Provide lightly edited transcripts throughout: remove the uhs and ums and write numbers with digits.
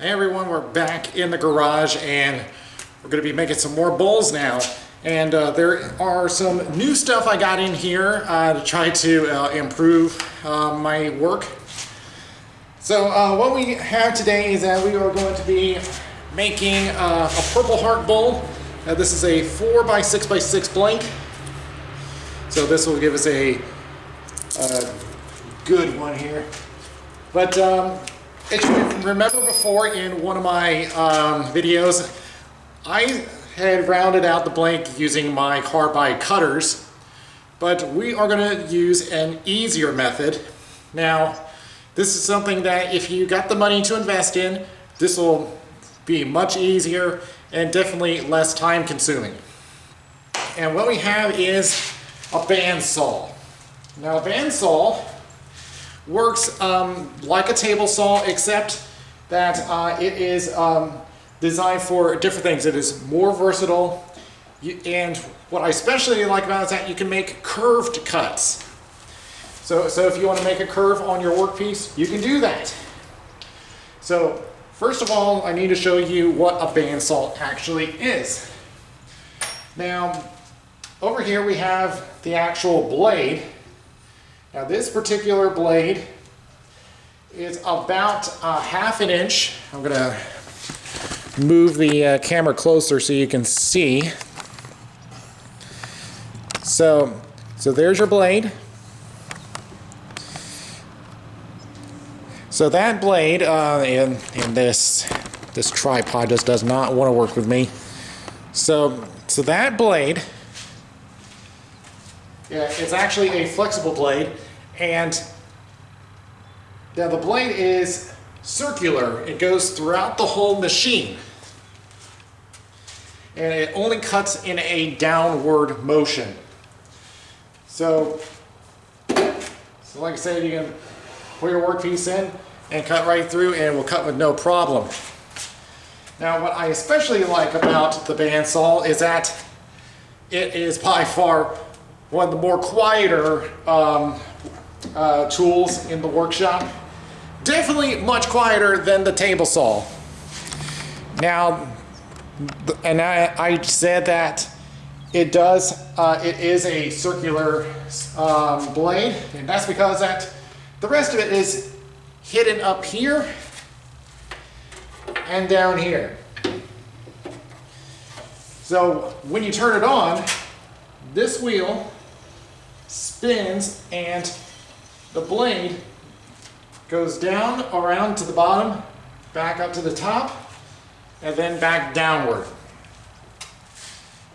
Hey everyone, we're back in the garage and we're going to be making some more bowls now. And there are some new stuff I got in here to try to improve my work. So what we have today is that we are going to be making a Purple Heart bowl. This is a 4x6x6 blank. So this will give us a good one here. But if you remember before in one of my videos, I had rounded out the blank using my carbide cutters, but we are going to use an easier method. Now, this is something that if you got the money to invest in, this will be much easier and definitely less time consuming. And what we have is a bandsaw. Now, a bandsaw works like a table saw, except that it is designed for different things. It is more versatile, and what I especially like about it is that you can make curved cuts. So if you want to make a curve on your workpiece, you can do that. So first of all, I need to show you what a bandsaw actually is. Now, over here we have the actual blade. Now this particular blade is about ½ an inch. I'm going to move the camera closer so you can see. So there's your blade. So that blade, and this tripod just does not want to work with me. So that blade, yeah, it's actually a flexible blade, and now the blade is circular. It goes throughout the whole machine, and it only cuts in a downward motion. So like I said, you can put your workpiece in and cut right through, and it will cut with no problem. Now, what I especially like about the bandsaw is that it is by far one of the more quieter tools in the workshop. Definitely much quieter than the table saw. Now, and I said that it is a circular blade, and that's because that the rest of it is hidden up here and down here. So when you turn it on, this wheel spins and the blade goes down around to the bottom, back up to the top, and then back downward.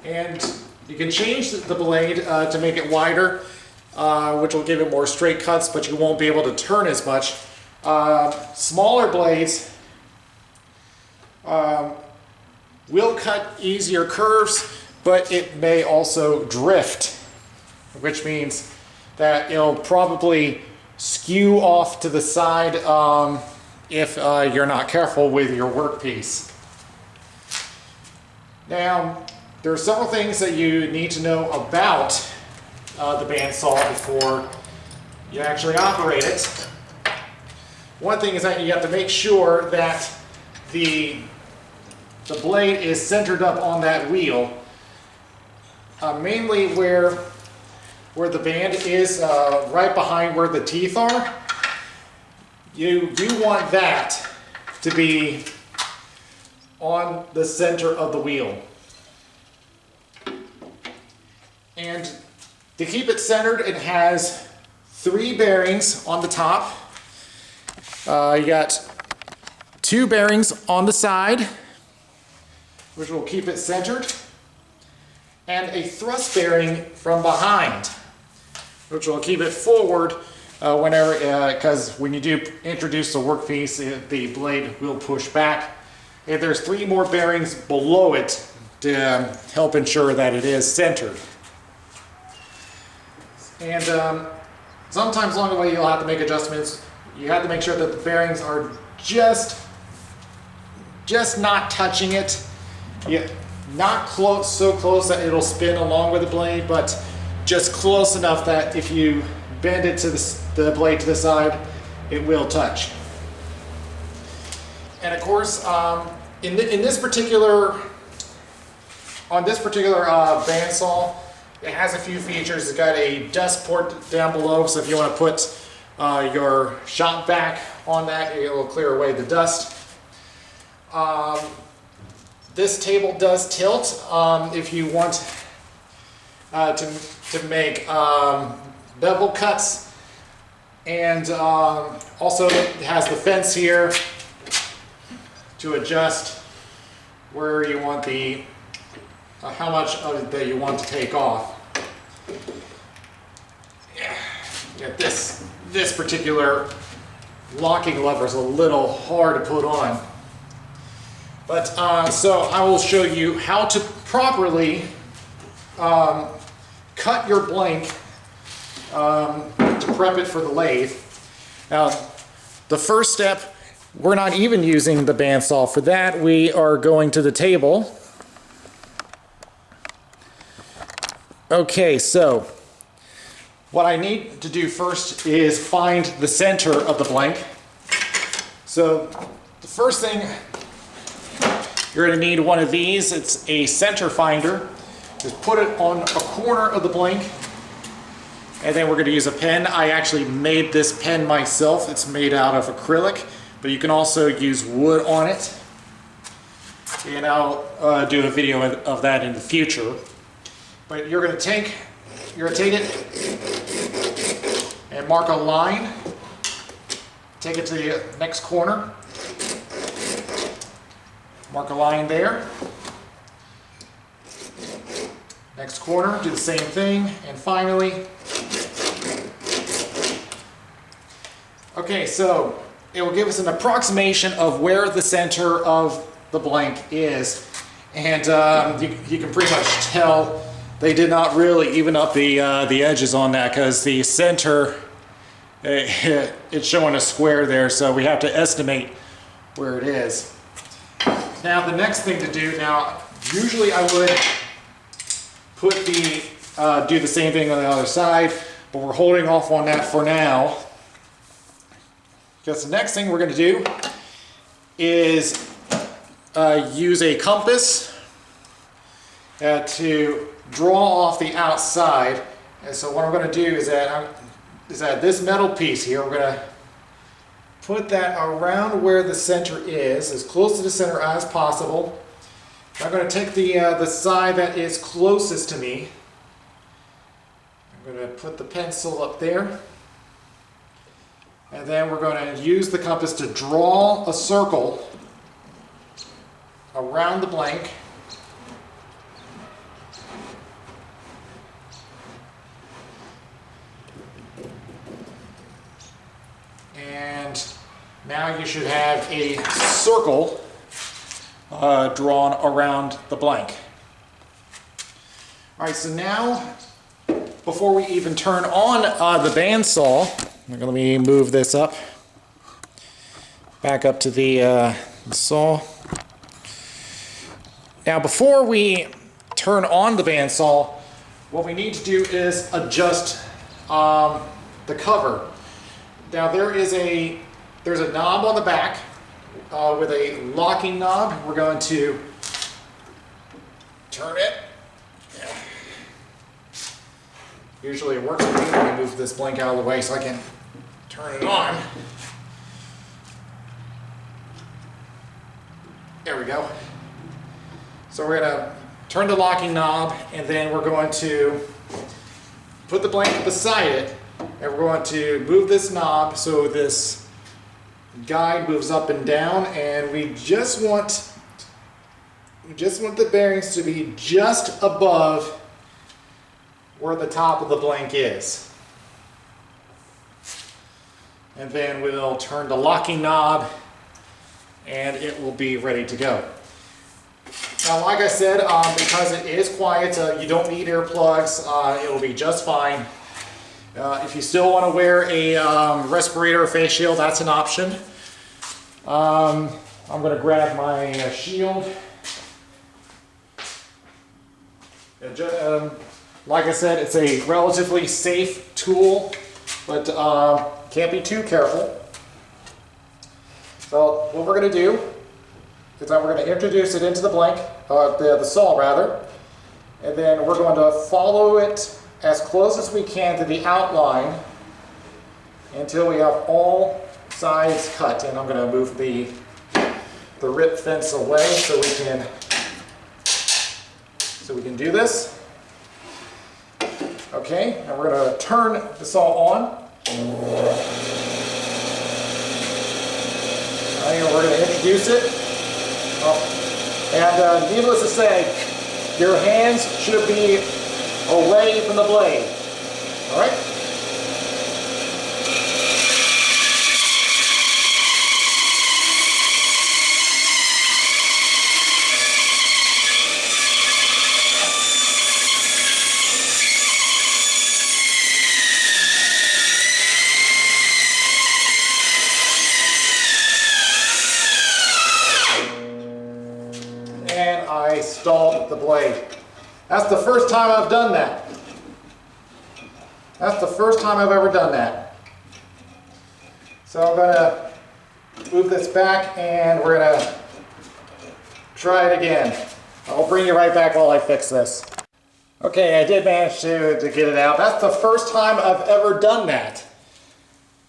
And you can change the blade to make it wider, which will give it more straight cuts, but you won't be able to turn as much. Smaller blades will cut easier curves, but it may also drift, which means that it'll probably skew off to the side if you're not careful with your workpiece. Now, there are several things that you need to know about the bandsaw before you actually operate it. One thing is that you have to make sure that the blade is centered up on that wheel, mainly where the band is right behind where the teeth are. You do want that to be on the center of the wheel. And to keep it centered, it has 3 bearings on the top. You got 2 bearings on the side, which will keep it centered, and a thrust bearing from behind, which will keep it forward because when you do introduce the workpiece, the blade will push back. And there's 3 more bearings below it to help ensure that it is centered. And sometimes along the way you'll have to make adjustments. You have to make sure that the bearings are just not touching it. Not close, so close that it'll spin along with the blade, but just close enough that if you bend it to the blade to the side, it will touch. And of course, in this particular, on this particular bandsaw, it has a few features. It's got a dust port down below, so if you want to put your shop vac on that, it will clear away the dust. This table does tilt if you want to make bevel cuts, and also it has the fence here to adjust where you want the how much of it that you want to take off. Yeah, this particular locking lever is a little hard to put on, but so I will show you how to properly cut your blank to prep it for the lathe. Now, the first step, we're not even using the bandsaw for that. We are going to the table. Okay, so what I need to do first is find the center of the blank. So the first thing, you're going to need one of these. It's a center finder. Just put it on a corner of the blank, and then we're going to use a pen. I actually made this pen myself. It's made out of acrylic, but you can also use wood on it, and I'll do a video of that in the future. But you're going to take it and mark a line. Take it to the next corner. Mark a line there. Next corner, do the same thing, and finally. Okay, so it will give us an approximation of where the center of the blank is, and you can pretty much tell they did not really even up the edges on that, because the center, it's showing a square there, so we have to estimate where it is. Now the next thing to do, now usually I would do the same thing on the other side, but we're holding off on that for now, because the next thing we're going to do is use a compass to draw off the outside. And so what I'm going to do is that this metal piece here, we're going to put that around where the center is, as close to the center as possible. I'm going to take the side that is closest to me. I'm going to put the pencil up there. And then we're going to use the compass to draw a circle around the blank. And now you should have a circle drawn around the blank. All right, so now, before we even turn on the bandsaw, let me move this up, back up to the saw. Now, before we turn on the bandsaw, what we need to do is adjust the cover. Now, there's a knob on the back with a locking knob. We're going to turn it. Usually it works for me. Let me move this blank out of the way so I can turn it on. There we go. So we're going to turn the locking knob, and then we're going to put the blanket beside it, and we're going to move this knob so this guide moves up and down, and we just want the bearings to be just above where the top of the blank is. And then we'll turn the locking knob and it will be ready to go. Now, like I said, because it is quiet, you don't need earplugs. It'll be just fine. If you still want to wear a respirator or face shield, that's an option. I'm going to grab my shield. Like I said, it's a relatively safe tool, but can't be too careful. So what we're going to do is that we're going to introduce it into the blank, the saw rather, and then we're going to follow it as close as we can to the outline until we have all sides cut. And I'm going to move the rip fence away so we can do this. Okay, and we're going to turn the saw on. And we're going to introduce it. And needless to say, your hands should be away from the blade. All right? And I stalled the blade. That's the first time I've done that. That's the first time I've ever done that. So I'm going to move this back and we're going to try it again. I'll bring you right back while I fix this. Okay, I did manage to get it out. That's the first time I've ever done that.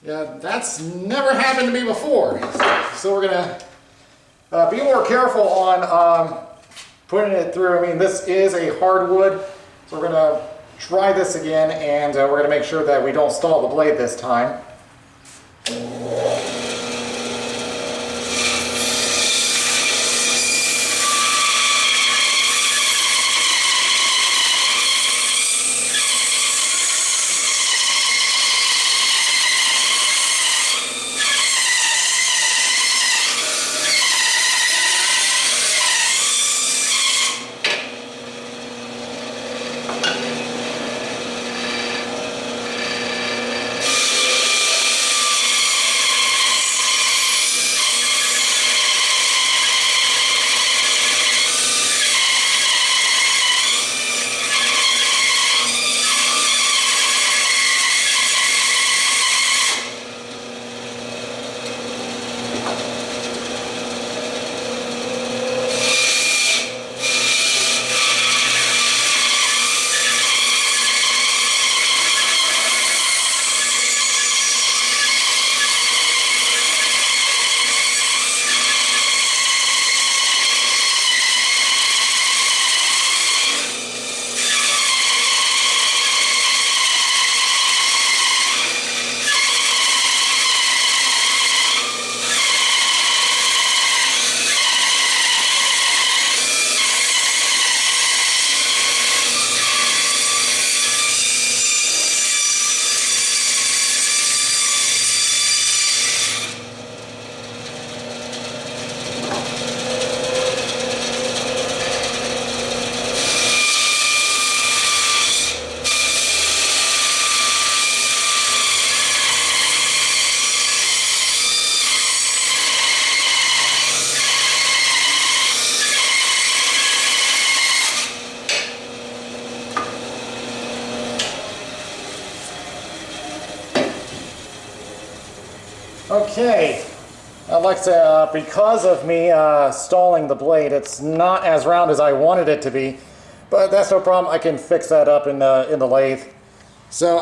Yeah, that's never happened to me before. So we're going to be more careful on putting it through. I mean, this is a hardwood, so we're going to try this again, and we're going to make sure that we don't stall the blade this time. Okay, like I said, because of me stalling the blade, it's not as round as I wanted it to be, but that's no problem. I can fix that up in the lathe. So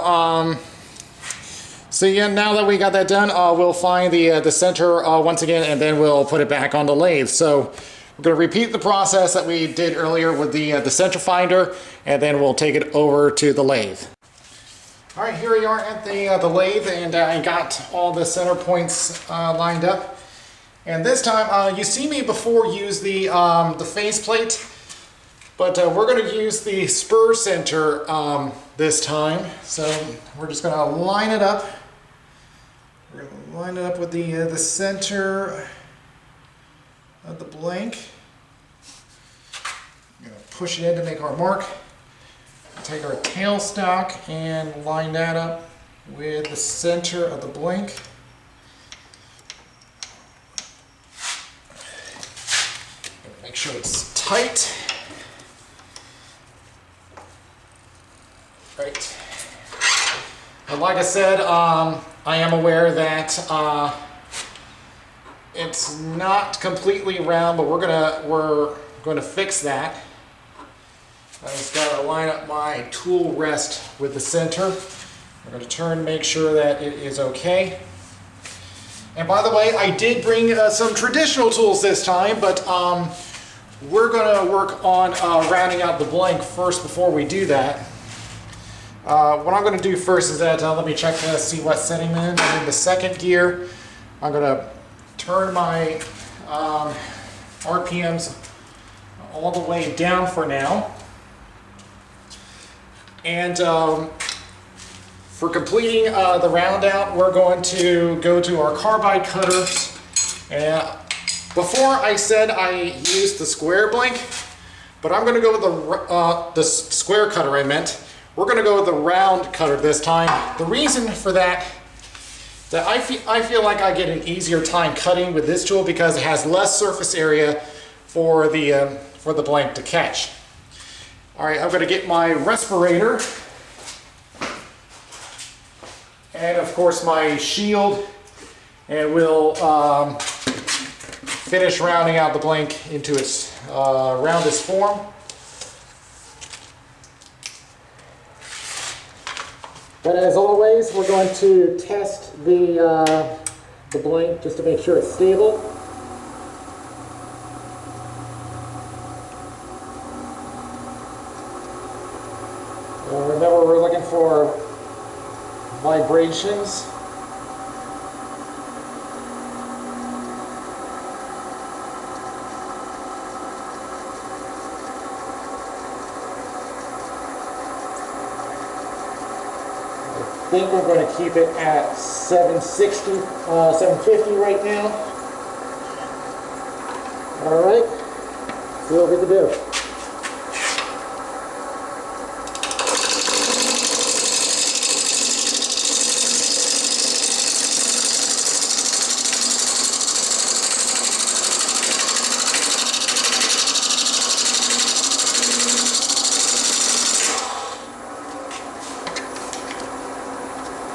yeah, now that we got that done, we'll find the center once again, and then we'll put it back on the lathe. So we're going to repeat the process that we did earlier with the center finder, and then we'll take it over to the lathe. All right, here we are at the lathe, and I got all the center points lined up. And this time, you see me before use the faceplate, but we're going to use the spur center this time. So we're just going to line it up. We're going to line it up with the center of the blank. I'm going to push it in to make our mark. Take our tailstock and line that up with the center of the blank. Make sure it's tight. Right. And like I said, I am aware that it's not completely round, but we're going to fix that. I just got to line up my tool rest with the center. We're going to turn, make sure that it is okay. And by the way, I did bring some traditional tools this time, but we're going to work on rounding out the blank first before we do that. What I'm going to do first is that, let me check to see what setting I'm in. I'm in the second gear. I'm going to turn my RPMs all the way down for now. And for completing the round out, we're going to go to our carbide cutters. And before I said I used the square blank, but I'm going to go with the square cutter I meant. We're going to go with the round cutter this time. The reason for that I feel like I get an easier time cutting with this tool because it has less surface area for the blank to catch. All right, I'm going to get my respirator and of course my shield, and we'll finish rounding out the blank into its roundest form. But as always, we're going to test the blank just to make sure it's stable. Remember, we're looking for vibrations. I think we're going to keep it at 760, 750 right now. All right, so what we can do.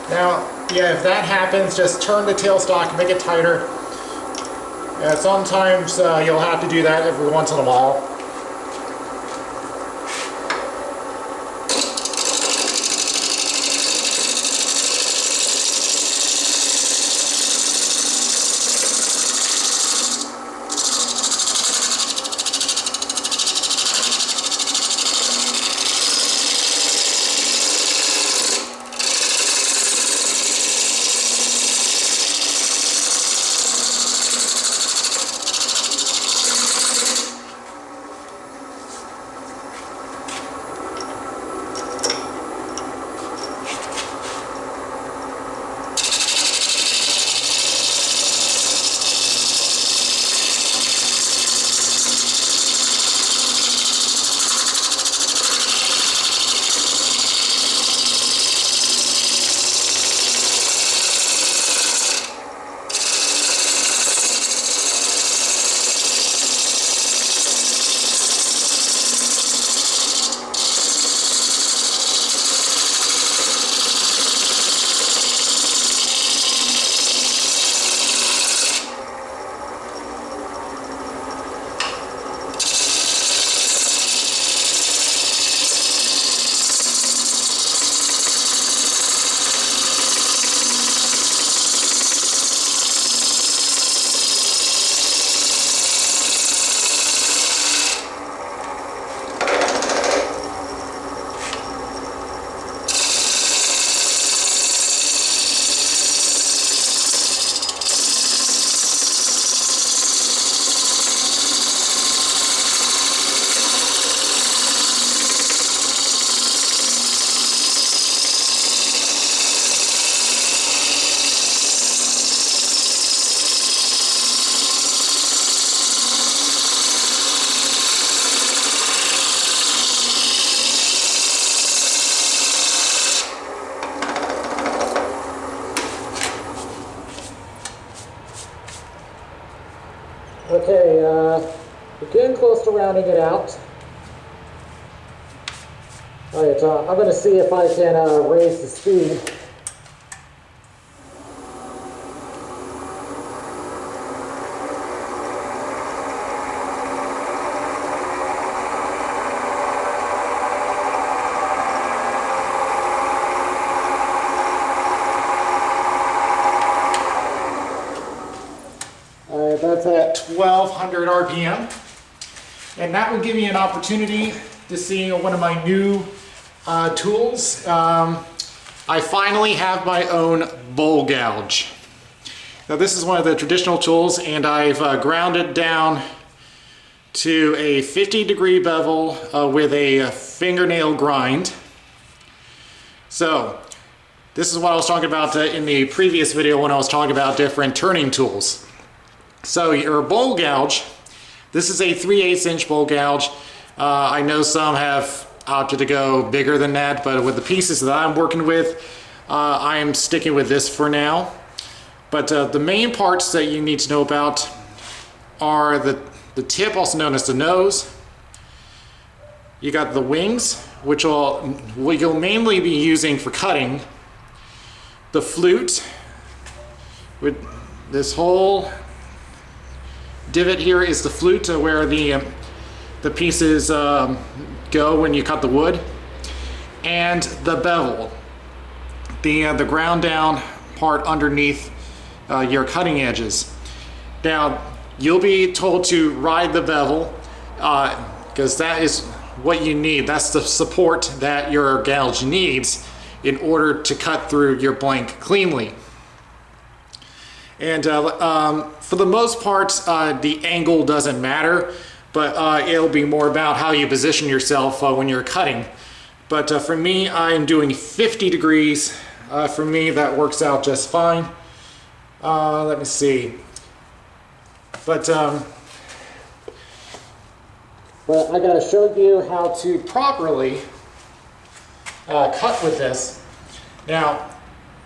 Now, yeah, if that happens, just turn the tailstock, make it tighter. Sometimes you'll have to do that every once in a while. Okay, we're getting close to rounding it out. All right, I'm going to see if I can raise the speed. 1200 RPM. And that will give you an opportunity to see one of my new tools. I finally have my own bowl gouge. Now this is one of the traditional tools, and I've ground it down to a 50-degree bevel with a fingernail grind. So this is what I was talking about in the previous video when I was talking about different turning tools. So your bowl gouge, this is a 3/8 inch bowl gouge. I know some have opted to go bigger than that, but with the pieces that I'm working with, I am sticking with this for now. But the main parts that you need to know about are the tip, also known as the nose. You got the wings, which you'll mainly be using for cutting. The flute, with this whole divot here is the flute where the pieces go when you cut the wood. And the bevel, the ground down part underneath your cutting edges. Now, you'll be told to ride the bevel because that is what you need. That's the support that your gouge needs in order to cut through your blank cleanly. And for the most part, the angle doesn't matter, but it'll be more about how you position yourself when you're cutting. But for me, I'm doing 50 degrees. For me, that works out just fine. Let me see. But well, I gotta show you how to properly cut with this. Now,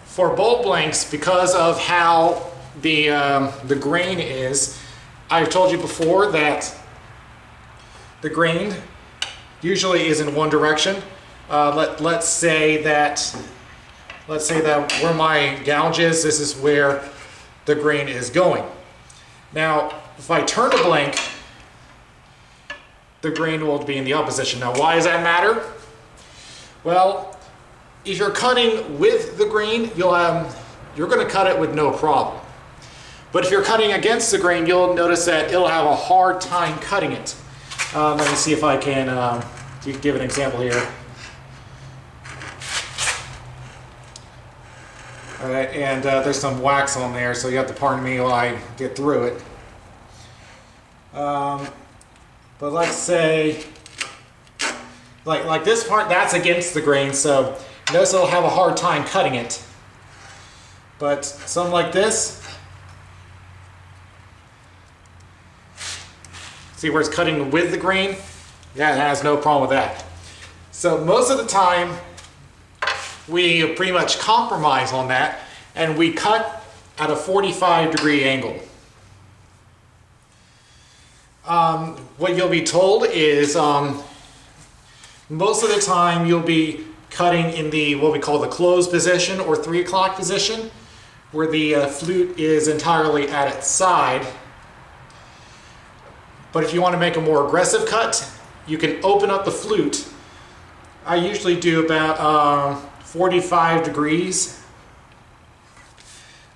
for bowl blanks, because of how the grain is, I've told you before that the grain usually is in one direction. Let's say that where my gouge is, this is where the grain is going. Now, if I turn the blank, the grain will be in the opposition. Now, why does that matter? Well, if you're cutting with the grain, you're going to cut it with no problem. But if you're cutting against the grain, you'll notice that it'll have a hard time cutting it. Let me see if I can give an example here. All right, and there's some wax on there, so you have to pardon me while I get through it. But let's say, like this part, that's against the grain, so notice it'll have a hard time cutting it. But something like this, see where it's cutting with the grain? Yeah, it has no problem with that. So most of the time, we pretty much compromise on that, and we cut at a 45-degree angle. What you'll be told is most of the time you'll be cutting in the what we call the closed position or 3 o'clock position, where the flute is entirely at its side. But if you want to make a more aggressive cut, you can open up the flute. I usually do about 45 degrees.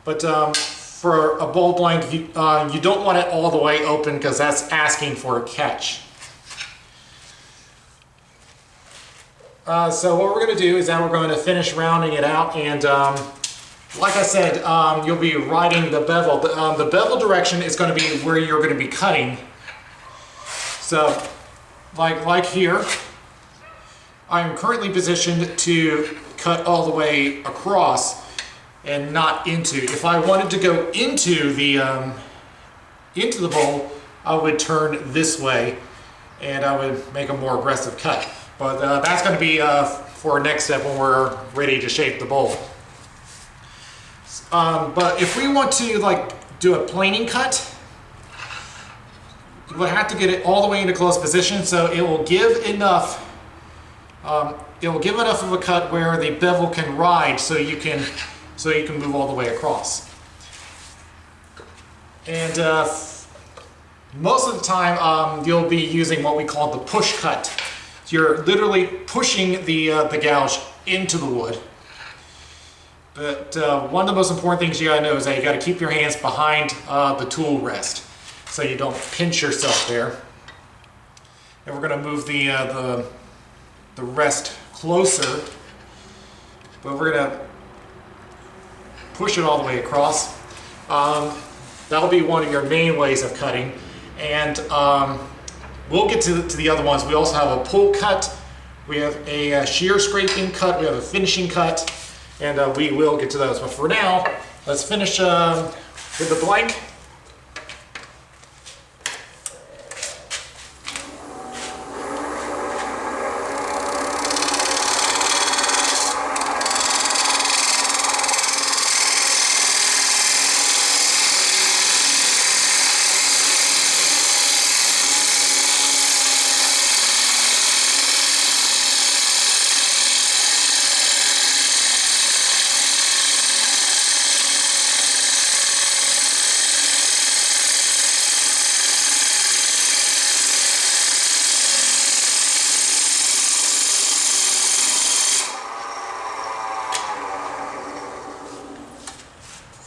But for a bowl blank, you don't want it all the way open because that's asking for a catch. So what we're going to do is now we're going to finish rounding it out, and like I said, you'll be riding the bevel. The bevel direction is going to be where you're going to be cutting. So like here, I'm currently positioned to cut all the way across and not into. If I wanted to go into the bowl, I would turn this way and I would make a more aggressive cut. But that's going to be for our next step when we're ready to shape the bowl. But if we want to do a planing cut, you will have to get it all the way into close position, so it will give enough. It will give enough of a cut where the bevel can ride, so you can move all the way across. And most of the time, you'll be using what we call the push cut. So you're literally pushing the gouge into the wood. But one of the most important things you gotta know is that you gotta keep your hands behind the tool rest. so you don't pinch yourself there. And we're going to move the rest closer, but we're going to push it all the way across. That'll be one of your main ways of cutting, and we'll get to the other ones. We also have a pull cut, we have a shear scraping cut, we have a finishing cut, and we will get to those. But for now, let's finish with the blank.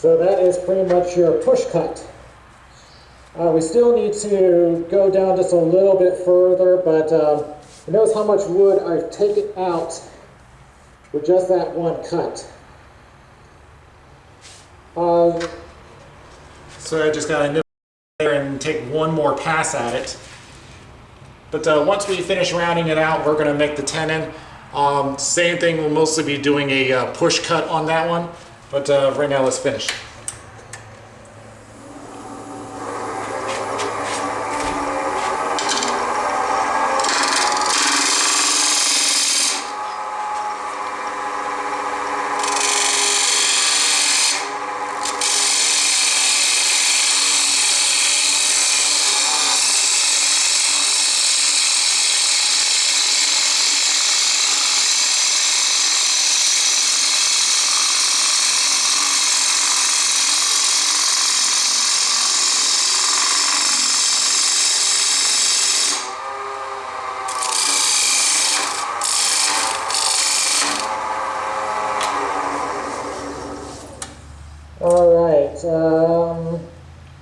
So that is pretty much your push cut. We still need to go down just a little bit further, but notice how much wood I've taken out with just that one cut. So I just got to nip there and take one more pass at it. But once we finish rounding it out, we're going to make the tenon. Same thing, we'll mostly be doing a push cut on that one. But right now, let's finish.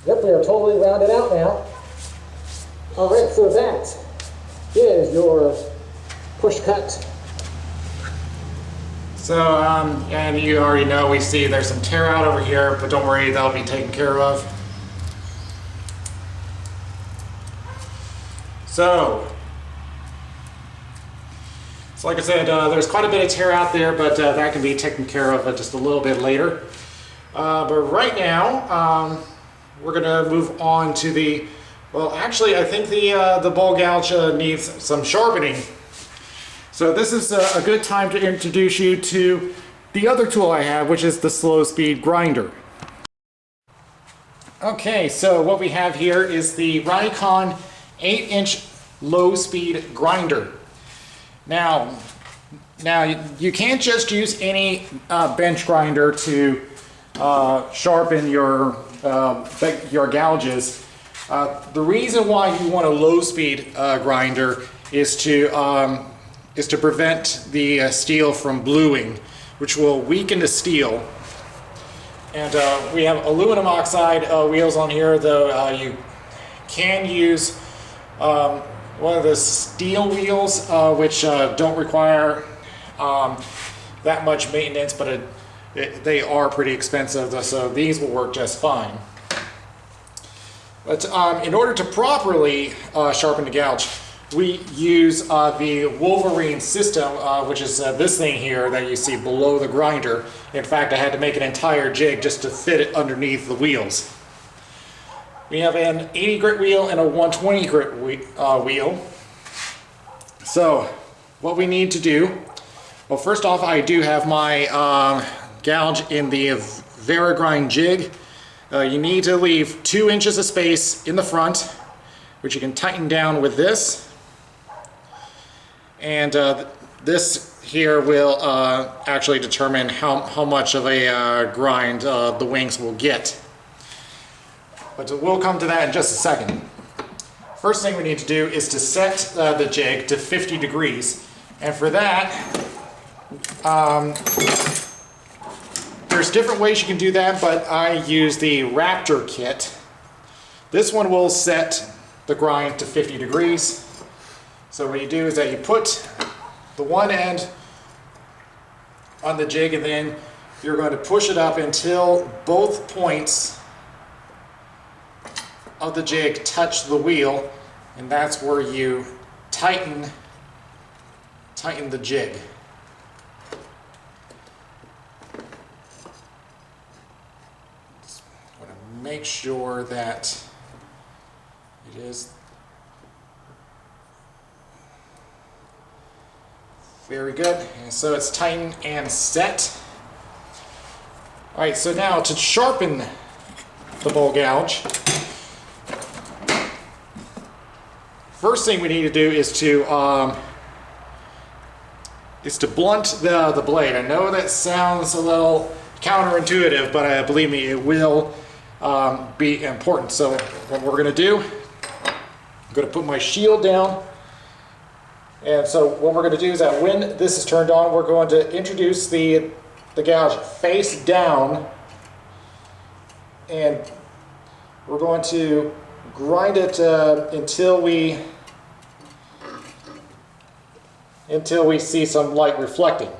Yep, we are totally rounded out now. All right, so that is your push cut. So, and you already know, we see there's some tear out over here, but don't worry, that'll be taken care of. So like I said, there's quite a bit of tear out there, but that can be taken care of just a little bit later. But right now, we're going to move on to the, well, actually, I think the ball gouge needs some sharpening. So this is a good time to introduce you to the other tool I have, which is the slow speed grinder. Okay, so what we have here is the Raycon 8-inch low speed grinder. Now you can't just use any bench grinder to sharpen your gouges. The reason why you want a low-speed grinder is to prevent the steel from bluing, which will weaken the steel. And we have aluminum oxide wheels on here, though you can use one of the steel wheels, which don't require that much maintenance, but they are pretty expensive, so these will work just fine. But in order to properly sharpen the gouge, we use the Wolverine system, which is this thing here that you see below the grinder. In fact, I had to make an entire jig just to fit it underneath the wheels. We have an 80 grit wheel and a 120 grit wheel. So what we need to do, well, first off, I do have my gouge in the Varigrind jig. You need to leave 2 inches of space in the front, which you can tighten down with this. And this here will actually determine how much of a grind the wings will get. But we'll come to that in just a second. First thing we need to do is to set the jig to 50 degrees. And for that, there's different ways you can do that, but I use the Raptor kit. This one will set the grind to 50 degrees. So what you do is that you put the one end on the jig, and then you're going to push it up until both points of the jig touch the wheel, and that's where you tighten the jig. Just want to make sure that it is very good. And so it's tightened and set. All right, so now to sharpen the bowl gouge, first thing we need to do is to blunt the blade. I know that sounds a little counterintuitive, but believe me, it will be important. So what we're going to do, I'm going to put my shield down. And so what we're going to do is that when this is turned on, we're going to introduce the gouge face down, and we're going to grind it until we see some light reflecting.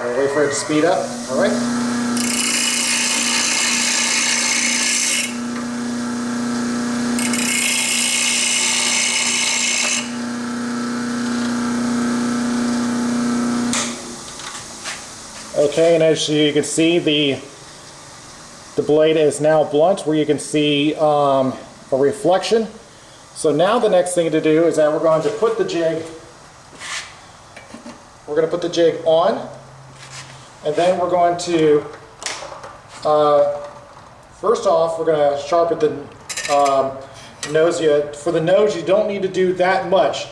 We'll wait for it to speed up. All right. Okay, and as you can see, the blade is now blunt, where you can see a reflection. So now the next thing to do is that we're going to put the jig on, and then we're going to first off we're going to sharpen the nose. For the nose, you don't need to do that much,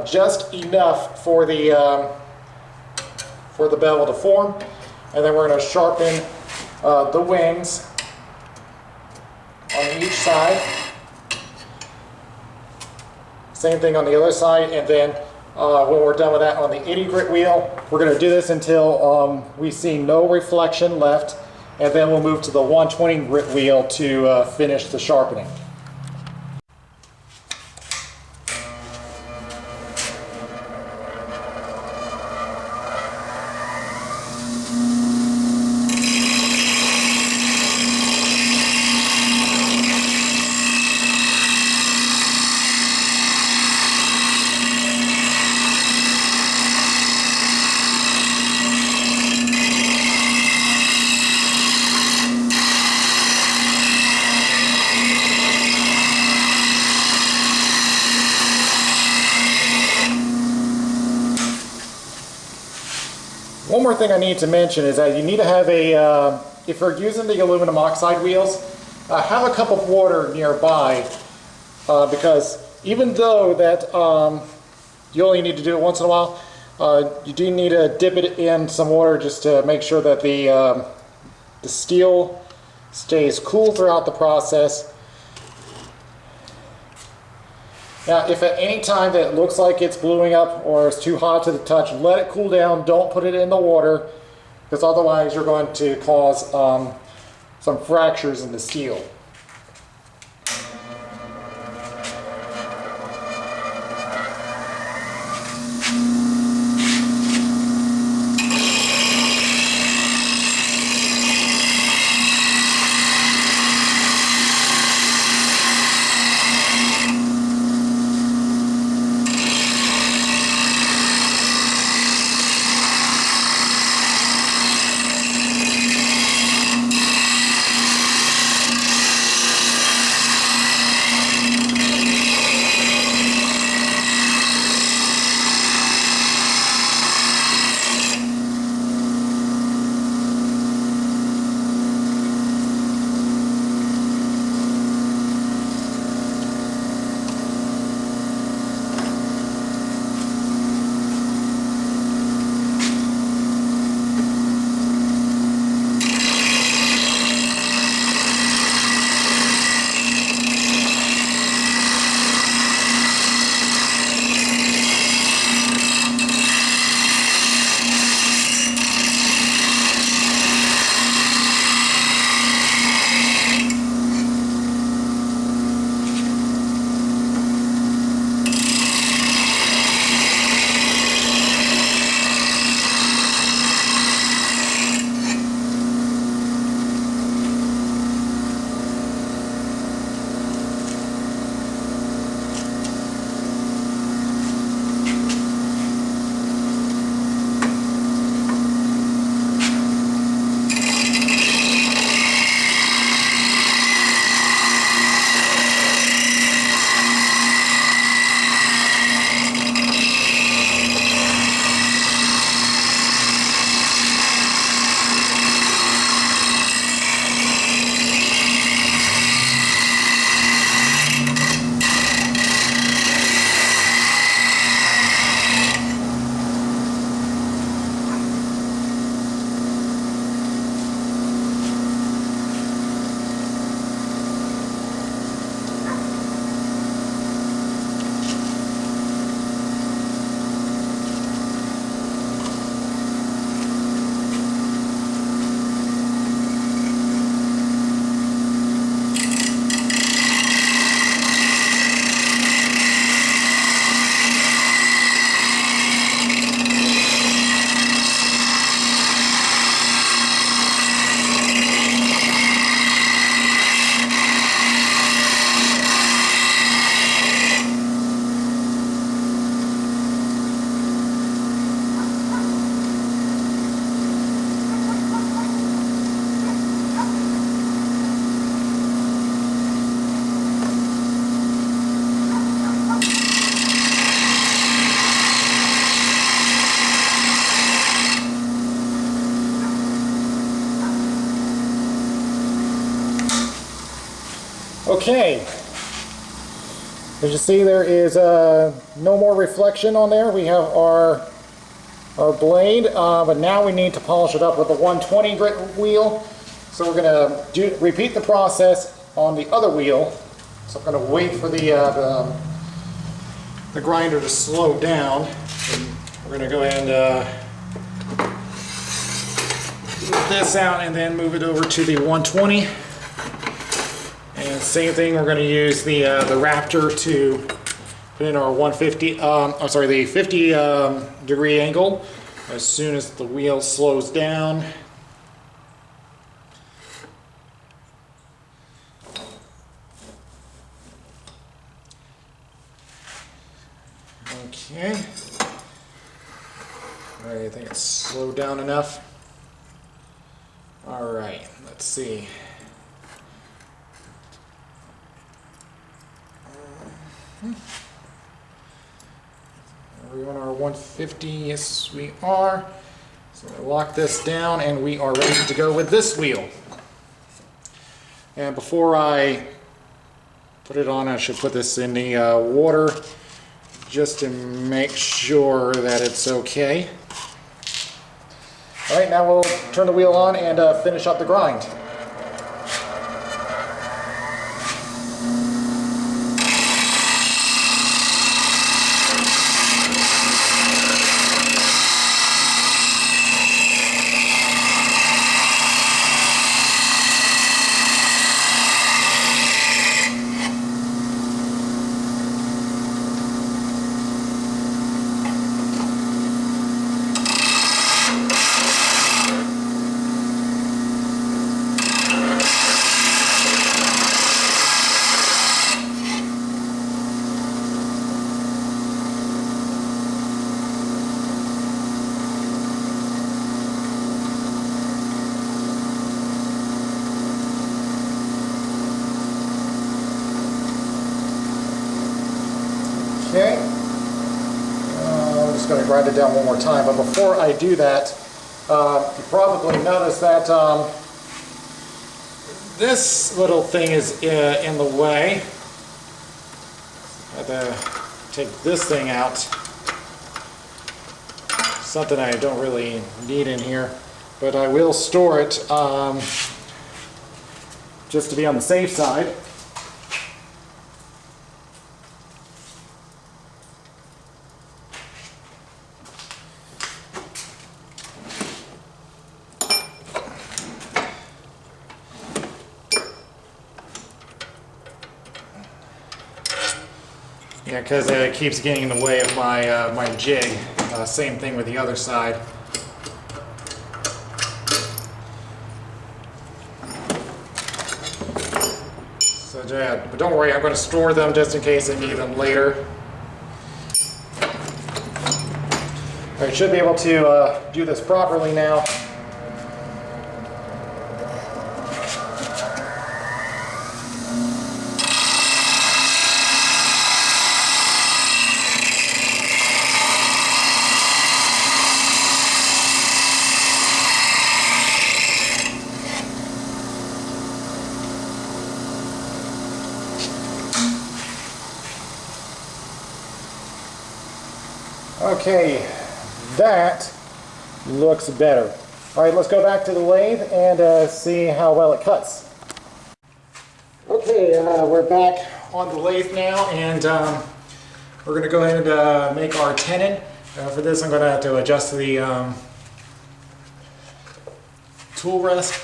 just enough for the bevel to form, and then we're going to sharpen the wings on each side. Same thing on the other side, and then when we're done with that on the 80 grit wheel, we're going to do this until we see no reflection left, and then we'll move to the 120 grit wheel to finish the sharpening. One more thing I need to mention is that you need to have if you're using the aluminum oxide wheels, have a cup of water nearby, because even though that you only need to do it once in a while, you do need to dip it in some water just to make sure that the steel stays cool throughout the process. Now, if at any time that it looks like it's bluing up or it's too hot to the touch, let it cool down. Don't put it in the water, because otherwise you're going to cause some fractures in the steel. Okay. As you see, there is no more reflection on there. We have our blade, but now we need to polish it up with the 120 grit wheel. So we're going to repeat the process on the other wheel. So I'm going to wait for the grinder to slow down. And we're going to go ahead and move this out and then move it over to the 120. And same thing, we're going to use the Raptor to put in our 150. The 50 degree angle. As soon as the wheel slows down. Okay. All right, I think it's slowed down enough. All right, let's see. Are we on our 150? Yes, we are. So we'll lock this down and we are ready to go with this wheel. And before I put it on, I should put this in the water just to make sure that it's okay. All right, now we'll turn the wheel on and finish up the grind. Okay, I'm just going to grind it down one more time, but before I do that, you probably noticed that this little thing is in the way. I have to take this thing out. Something I don't really need in here, but I will store it just to be on the safe side. Yeah, because it keeps getting in the way of my my jig. Same thing with the other side. So yeah, but don't worry, I'm going to store them just in case I need them later. I should be able to do this properly now. Okay, that looks better. All right, let's go back to the lathe and see how well it cuts. Okay, we're back on the lathe now, and we're going to go ahead and make our tenon. For this, I'm going to have to adjust the tool rest,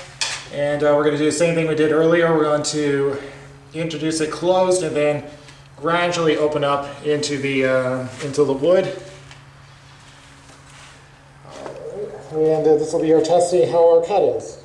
and we're going to do the same thing we did earlier. We're going to introduce it closed and then gradually open up into the wood. And this will be our test to see how our cut is.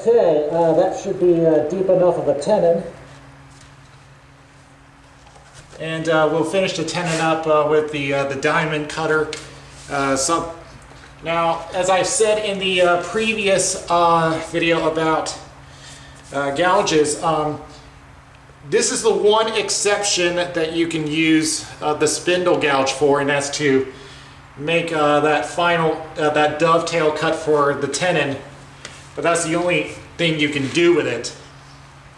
Okay, that should be deep enough of a tenon. And we'll finish the tenon up with the diamond cutter. Now, as I've said in the previous video about gouges, this is the one exception that you can use the spindle gouge for, and that's to make that final, that dovetail cut for the tenon. But that's the only thing you can do with it,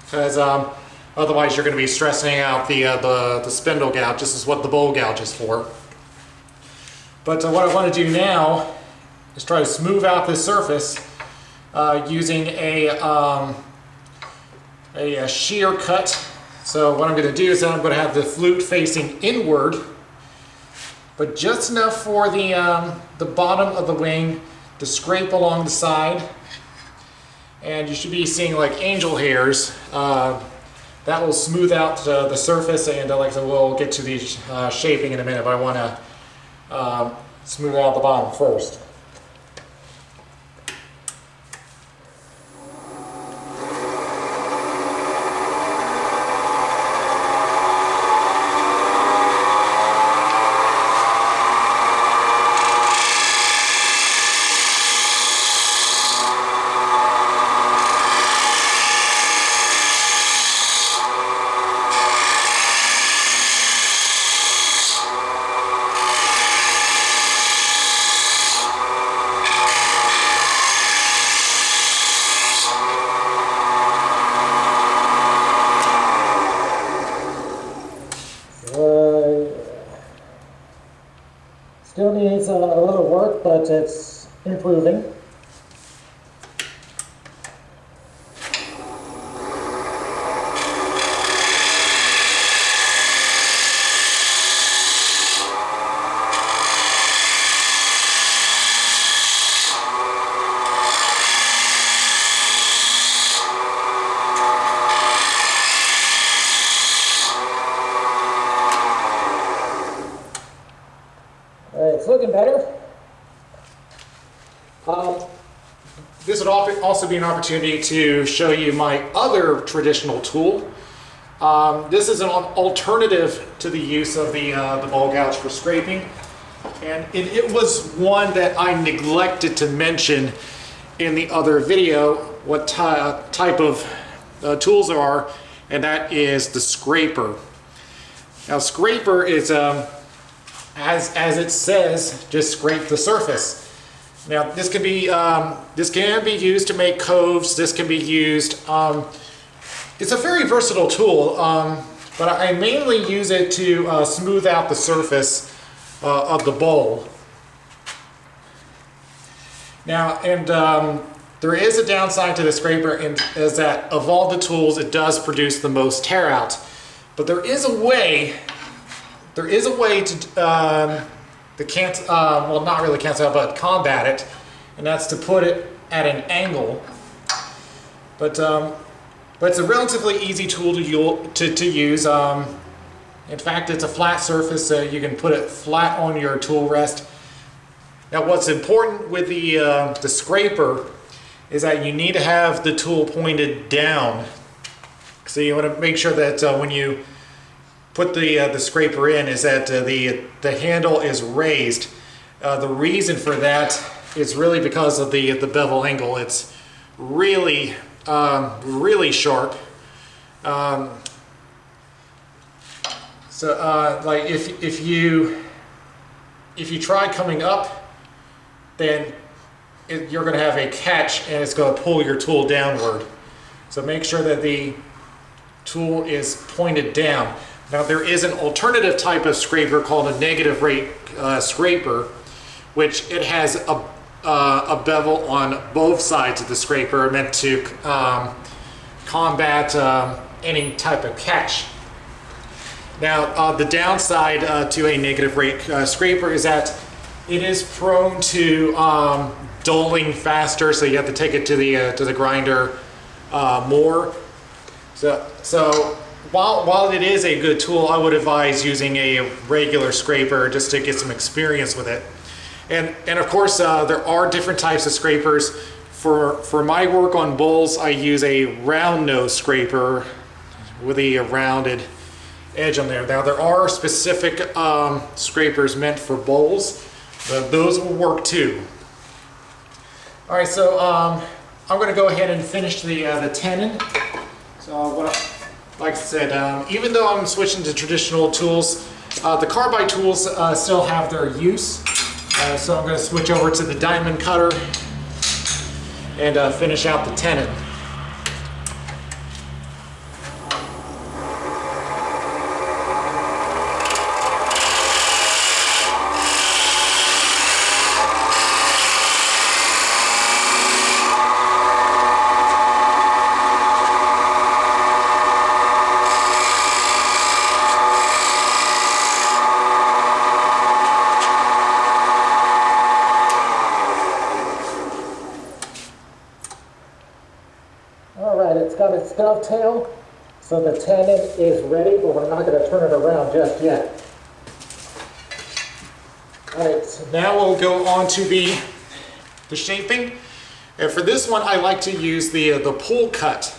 because otherwise you're going to be stressing out the spindle gouge. This is what the bowl gouge is for. But what I want to do now is try to smooth out this surface using a shear cut. So what I'm going to do is I'm going to have the flute facing inward, but just enough for the bottom of the wing to scrape along the side. And you should be seeing like angel hairs. That will smooth out the surface, and like I said, we'll get to the shaping in a minute, but I want to smooth out the bottom first. Still needs a little work, but it's improving. It's looking better. This would also be an opportunity to show you my other traditional tool. This is an alternative to the use of the bowl gouge for scraping, and it was one that I neglected to mention in the other video what type of tools there are, and that is the scraper. Now, scraper is as it says, just scrape the surface. Now, this can be used to make coves. This can be used. It's a very versatile tool, but I mainly use it to smooth out the surface of the bowl. Now, and there is a downside to the scraper, and is that of all the tools, it does produce the most tear out. But there is a way. There is a way to well, not really cancel out, but combat it, and that's to put it at an angle. But it's a relatively easy tool to use. In fact, it's a flat surface, so you can put it flat on your tool rest. Now, what's important with the scraper is that you need to have the tool pointed down. So you want to make sure that when you put the scraper in, is that the handle is raised. The reason for that is really because of the bevel angle. It's really really sharp. Like if you try coming up, then you're going to have a catch, and it's going to pull your tool downward. So make sure that the tool is pointed down. Now, there is an alternative type of scraper called a negative rate scraper, which it has a bevel on both sides of the scraper, meant to combat any type of catch. Now, the downside to a negative rate scraper is that it is prone to dulling faster, so you have to take it to the grinder more. So while it is a good tool, I would advise using a regular scraper just to get some experience with it. And of course, there are different types of scrapers For my work on bowls, I use a round nose scraper with a rounded edge on there. Now there are specific scrapers meant for bowls, but those will work too. All right, so I'm going to go ahead and finish the tenon. So like I said, even though I'm switching to traditional tools, the carbide tools still have their use. So I'm going to switch over to the diamond cutter and finish out the tenon. It's got its dovetail, so the tenon is ready, but we're not going to turn it around just yet. Alright, so now we'll go on to the shaping. And for this one, I like to use the pull cut.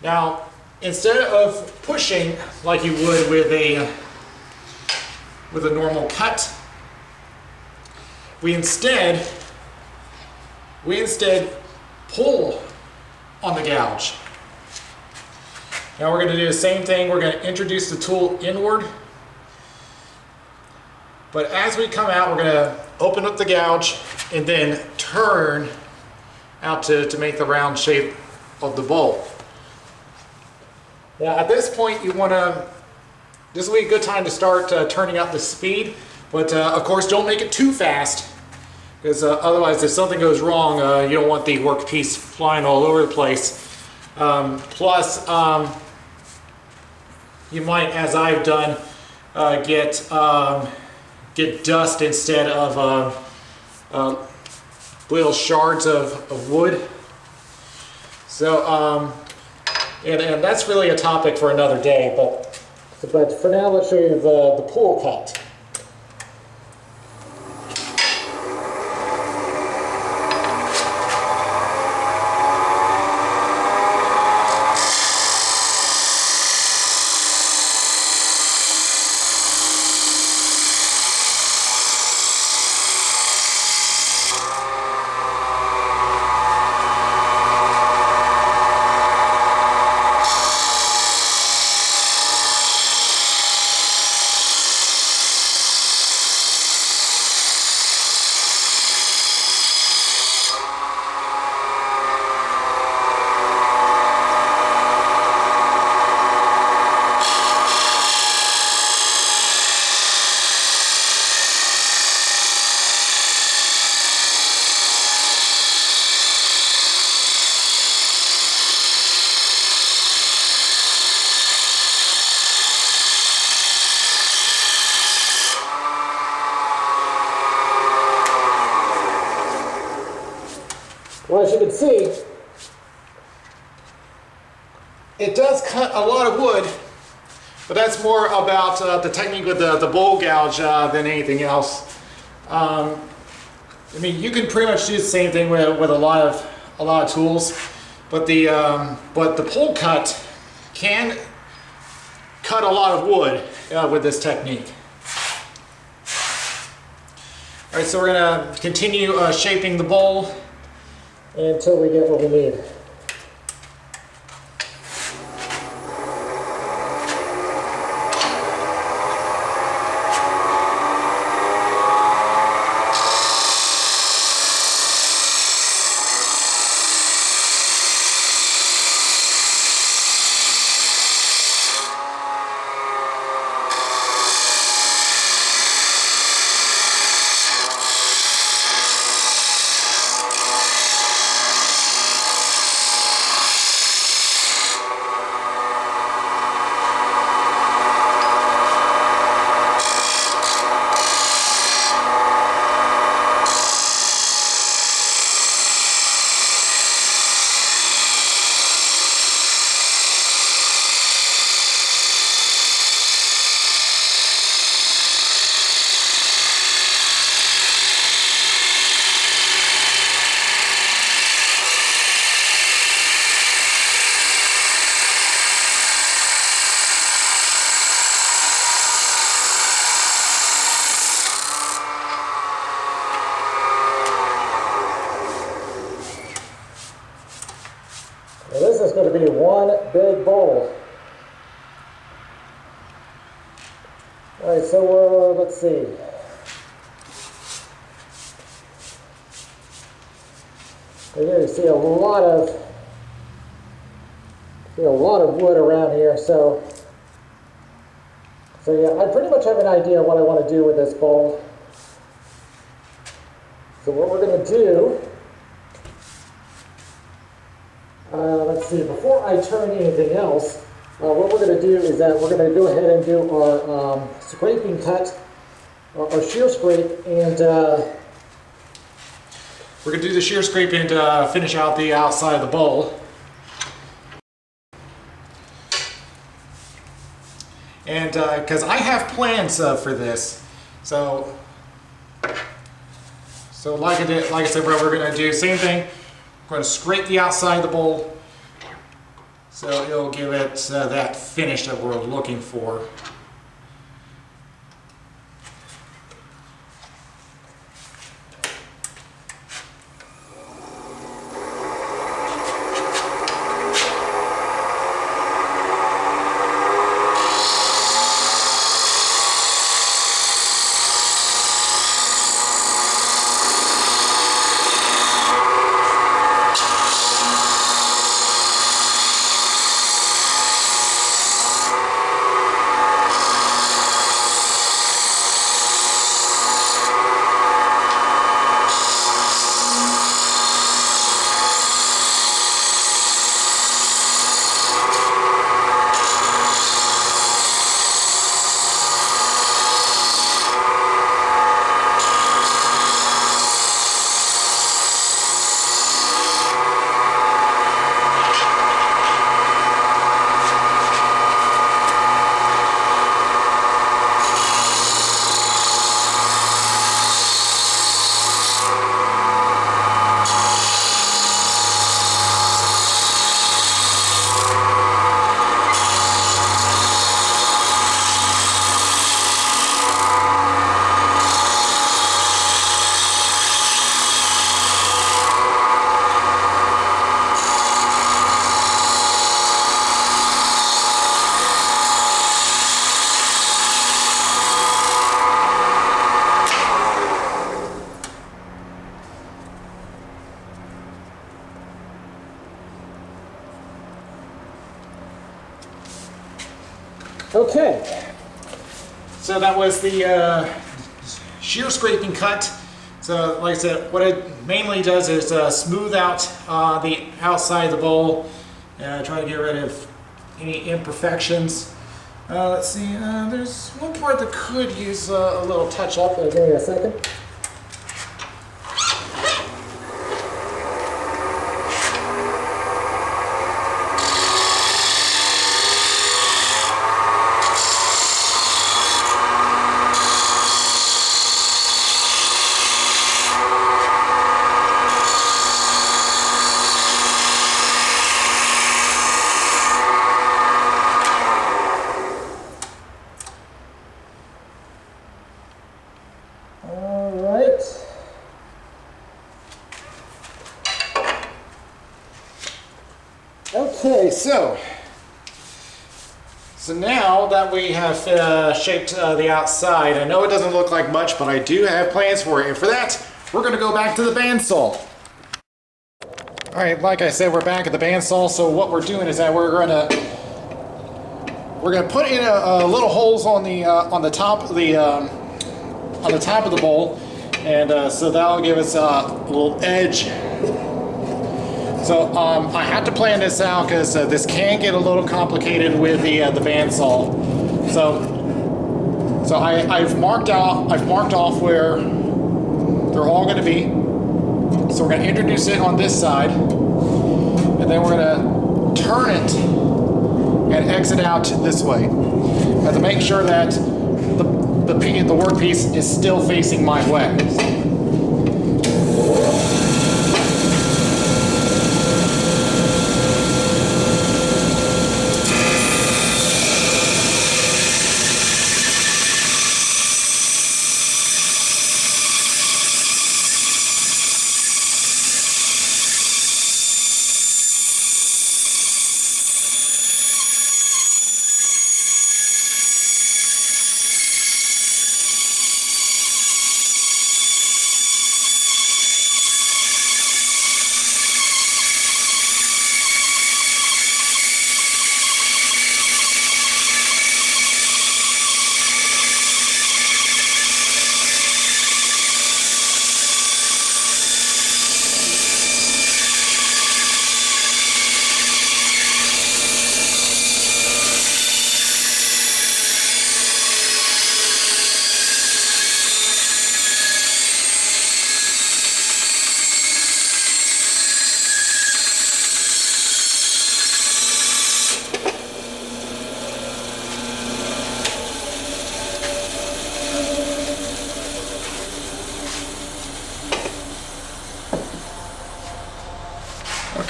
Now, instead of pushing like you would with a normal cut, we instead pull on the gouge. Now we're going to do the same thing. We're going to introduce the tool inward, but as we come out, we're going to open up the gouge and then turn out to make the round shape of the bowl. Now at this point, this will be a good time to start turning up the speed, but of course don't make it too fast, because otherwise if something goes wrong, you don't want the workpiece flying all over the place. Plus, you might, as I've done, get dust instead of little shards of wood. So, and that's really a topic for another day, but for now let's show you the pull cut. Well, as you can see, it does cut a lot of wood, but that's more about the technique with the bowl gouge than anything else. I mean, you can pretty much do the same thing with a lot of tools, but the pull cut can cut a lot of wood with this technique. All right, so we're going to continue shaping the bowl until we get what we need. be one big bowl. All right, so let's see. Here you see a lot of wood around here. So yeah, I pretty much have an idea what I want to do with this bowl. So what we're going to do, let's see, before I turn anything else, what we're going to do is that we're going to go ahead and do our scraping cut, our shear scrape, and we're going to do the shear scraping to finish out the outside of the bowl. And because I have plans for this, so like I said, we're going to do the same thing. We're going to scrape the outside of the bowl, so it'll give it that finish that we're looking for. okay. So that was the shear scraping cut. So like I said, what it mainly does is smooth out the outside of the bowl, try to get rid of any imperfections. Let's see, there's one part that could use a little touch up. Give me a second. Okay, so now that we have shaped the outside, I know it doesn't look like much, but I do have plans for it. And for that, we're going to go back to the bandsaw. All right, like I said, we're back at the bandsaw. So what we're doing is that we're going to put in a little holes on the top of the bowl, and so that'll give us a little edge. So I had to plan this out because this can get a little complicated with the bandsaw. So I've marked off where they're all going to be. So we're going to introduce it on this side, and then we're going to turn it and exit out this way. I have to make sure that the workpiece is still facing my way.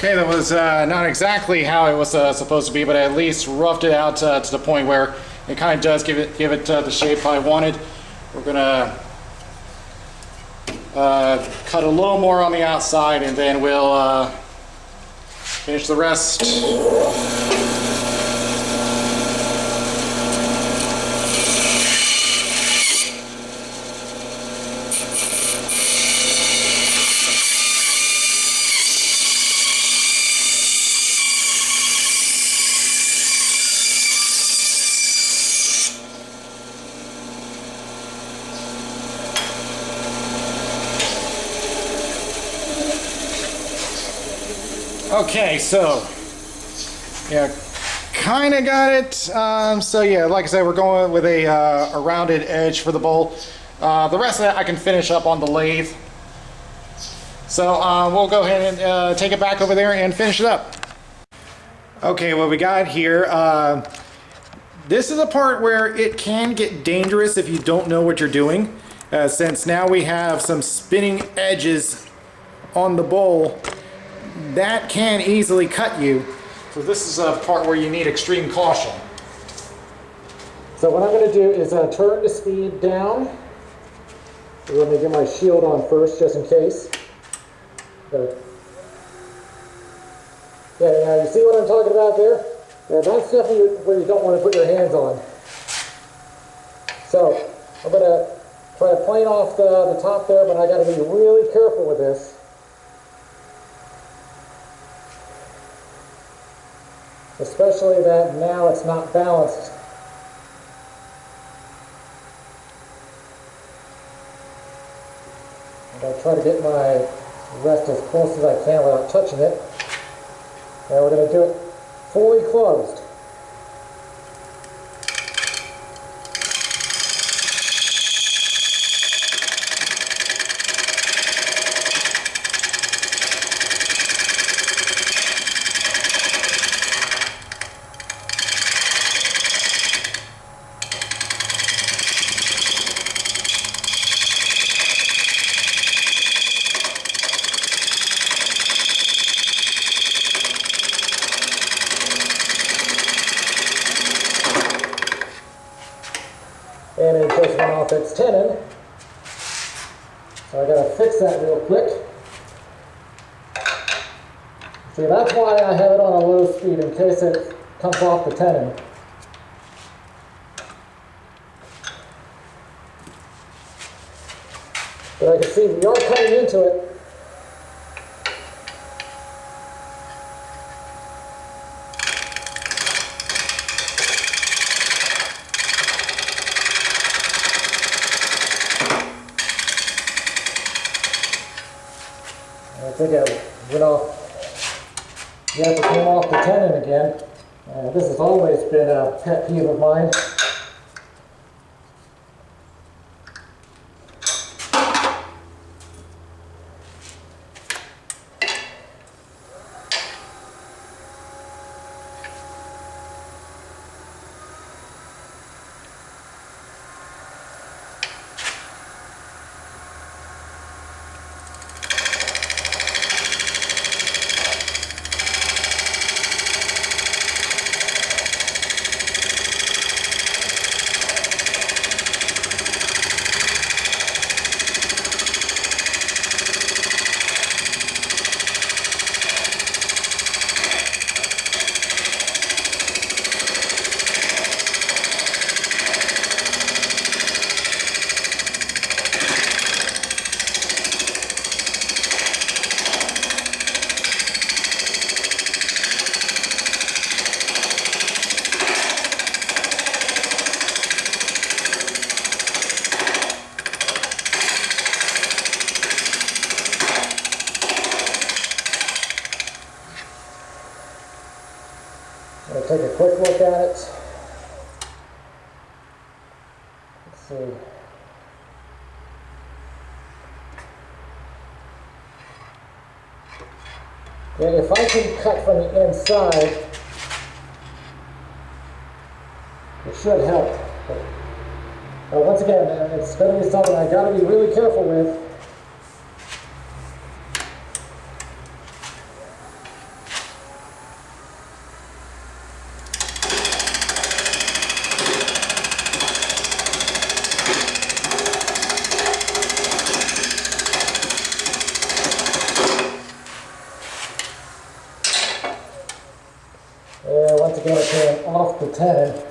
Okay, that was not exactly how it was supposed to be, but I at least roughed it out to the point where it kind of does give it the shape I wanted. We're gonna cut a little more on the outside, and then we'll finish the rest. Okay, so yeah, kind of got it. So yeah, like I said, we're going with a rounded edge for the bowl. The rest of that I can finish up on the lathe. So we'll go ahead and take it back over there and finish it up. Okay, what we got here, this is a part where it can get dangerous if you don't know what you're doing, since now we have some spinning edges on the bowl that can easily cut you. So this is a part where you need extreme caution. So what I'm going to do is turn the speed down. Let me get my shield on first, just in case. Yeah, you see what I'm talking about there? Yeah, that's definitely where you don't want to put your hands on. So I'm going to try to plane off the top there, but I got to be really careful with this. Especially that now it's not balanced. I'm going to try to get my rest as close as I can without touching it. And we're going to do it fully closed. And it just went off its tenon. So I gotta fix that real quick. See, that's why I have it on a low speed, in case it comes off the tenon. But I can see we are cutting into it. I think I went off, yeah, it came off the tenon again. This has always been a pet peeve of mine. I'm going to take a quick look at it. Let's see. Yeah, if I can cut from the inside, it should help. But once again, it's going to be something I got to be really careful with. tenon.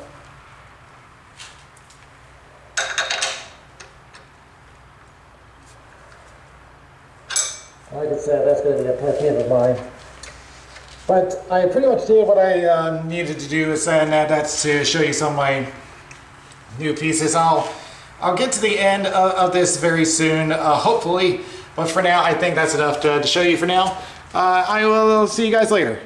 Like I said, that's going to be a pet peeve of mine. But I pretty much did what I needed to do, and that's to show you some of my new pieces. I'll get to the end of this very soon, hopefully, but for now I think that's enough to show you for now. I will see you guys later.